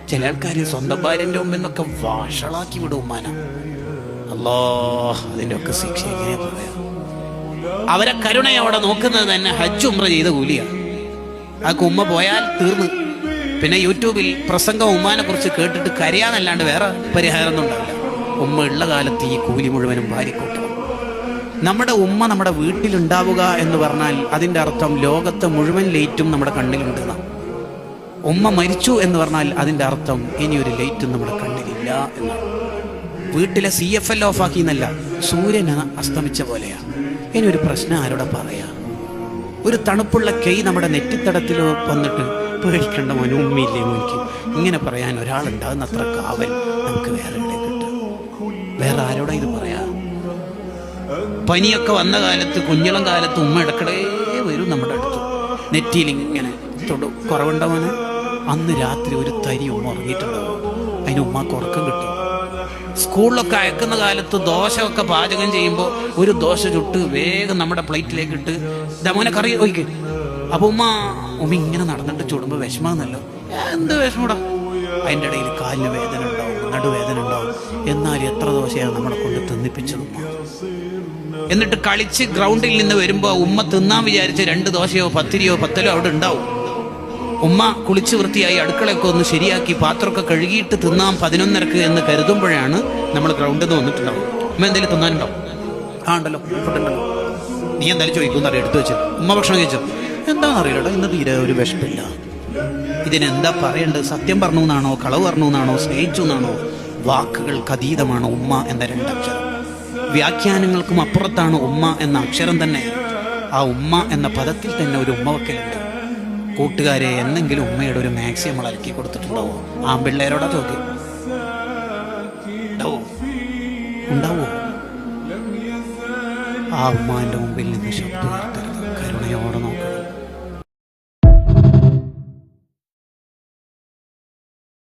ചില ആൾക്കാർ സ്വന്തം ഭാര്യന്റെ മുമ്പിൽ നിന്നൊക്കെ വഷളാക്കി വിടും ഉമ്മാന. അല്ലാ, അതിന്റെ ഒക്കെ ശിക്ഷ എങ്ങനെ പറയാം? അവരെ കരുണയോടെ നോക്കുന്നത് തന്നെ ഹജ്ജ് ഉംറ ചെയ്ത കൂലിയാണ്. ആ ഉമ്മ പോയാൽ തീർന്ന്. പിന്നെ യൂട്യൂബിൽ പ്രസംഗം ഉമ്മാനെ കുറിച്ച് കേട്ടിട്ട് കരയാന്നല്ലാണ്ട് വേറെ പരിഹാരമൊന്നും ഉണ്ടാവില്ല. ഉമ്മ ഉള്ള കാലത്ത് ഈ കൂലി മുഴുവനും ഭാര്യക്കൂട്ടണം. നമ്മുടെ ഉമ്മ നമ്മുടെ വീട്ടിലുണ്ടാവുക എന്ന് പറഞ്ഞാൽ അതിൻ്റെ അർത്ഥം ലോകത്തെ മുഴുവൻ ലൈറ്റും നമ്മുടെ കണ്ണിലുണ്ടെന്ന. ഉമ്മ മരിച്ചു എന്ന് പറഞ്ഞാൽ അതിൻ്റെ അർത്ഥം ഇനിയൊരു ലൈറ്റും നമ്മുടെ കണ്ണിലില്ല എന്നാണ്. വീട്ടിലെ CFL ഓഫാക്കി എന്നല്ല, സൂര്യന് അസ്തമിച്ച പോലെയാണ്. ഇനി ഒരു പ്രശ്നം ആരോടെ പറയാം? ഒരു തണുപ്പുള്ള കൈ നമ്മുടെ നെറ്റിത്തടത്തിൽ വന്നിട്ട് പേടിക്കേണ്ട മോനെ, ഉമ്മയില്ലേ മോനിക്ക്, ഇങ്ങനെ പറയാൻ ഒരാളുണ്ടാകുന്ന അത്ര കാവൽ നമുക്ക് വേറെ എവിടെ കിട്ടും? വേറെ ആരോടാ ഇത് പറയാ? പനിയൊക്കെ വന്ന കാലത്ത്, കുഞ്ഞിളം കാലത്ത് ഉമ്മ ഇടക്കിടേ വരും നമ്മുടെ അടുത്ത്. നെറ്റിയിൽ ഇങ്ങനെ കുറവുണ്ടാവാന് അന്ന് രാത്രി ഒരു തരി ഉമ്മ ഉറങ്ങിയിട്ടുണ്ടാവും. അതിന് ഉമ്മക്ക് ഉറക്കം കിട്ടും. സ്കൂളിലൊക്കെ അയക്കുന്ന കാലത്ത് ദോശയൊക്കെ പാചകം ചെയ്യുമ്പോൾ ഒരു ദോശ ചുട്ട് വേഗം നമ്മുടെ പ്ലേറ്റിലേക്ക് ഇട്ട് ദമോനെ കറി ഒഴിക്കും. അപ്പൊ ഉമ്മ ഇങ്ങനെ നടന്നിട്ട് ചുടുമ്പോൾ വിഷമാന്നല്ലോ. എന്ത് വിഷമൂടാ? അതിൻ്റെ ഇടയിൽ കാലിന് വേദന ഉണ്ടാവും, നടുവേദന ഉണ്ടാവും. എന്നാൽ എത്ര ദോശയാണ് നമ്മളെ കൊണ്ട് തിന്നിപ്പിച്ചത് ഉമ്മ. എന്നിട്ട് കളിച്ച് ഗ്രൗണ്ടിൽ നിന്ന് വരുമ്പോൾ ഉമ്മ തിന്നാൻ വിചാരിച്ച് 2 ദോശയോ പത്തിരിയോ പത്തലോ അവിടെ ഉണ്ടാവും. ഉമ്മ കുളിച്ച് വൃത്തിയായി അടുക്കളയൊക്കെ ഒന്ന് ശരിയാക്കി പാത്രമൊക്കെ കഴുകിയിട്ട് തിന്നാം 11:30 എന്ന് കരുതുമ്പോഴാണ് നമ്മൾ ഗ്രൗണ്ടിൽ നിന്ന് വന്നിട്ടുണ്ടാവും. ഉമ്മ എന്തെങ്കിലും തിന്നാനുണ്ടാവും. ഉണ്ടല്ലോ, ഫുഡുണ്ടല്ലോ. നീ എന്തായാലും ചോദിക്കുമെന്നറിയാം, എടുത്തു വെച്ചു. ഉമ്മ ഭക്ഷണം കഴിച്ചു. എന്താണെന്നറിയില്ലട്ടോ, ഇന്ന് തീരെ ഒരു വിശപ്പില്ല. ഇതിനെന്താ പറയേണ്ടത്? സത്യം പറഞ്ഞു എന്നാണോ, കളവ് പറഞ്ഞു എന്നാണോ, സ്നേഹിച്ചു എന്നാണോ? വാക്കുകൾക്ക് അതീതമാണ് ഉമ്മ എന്ന 2 അക്ഷരം. വ്യാഖ്യാനങ്ങൾക്കും അപ്പുറത്താണ് ഉമ്മ എന്ന അക്ഷരം തന്നെ. ആ ഉമ്മ എന്ന പദത്തിൽ തന്നെ ഒരു ഉമ്മ വക്കലുണ്ട്. കൂട്ടുകാരെ, എന്നെങ്കിലും ഉമ്മയുടെ ഒരു മാക്സി നമ്മൾ അലക്കി കൊടുത്തിട്ടുണ്ടാവോ? ആൺപിള്ളേരോടാ ചോദ്യം. ഉണ്ടാവോ? ആ ഉമ്മാന്റെ മുമ്പിൽ നിന്ന് ശബ്ദം ഉയർത്തരുത്. കരുണയോടെ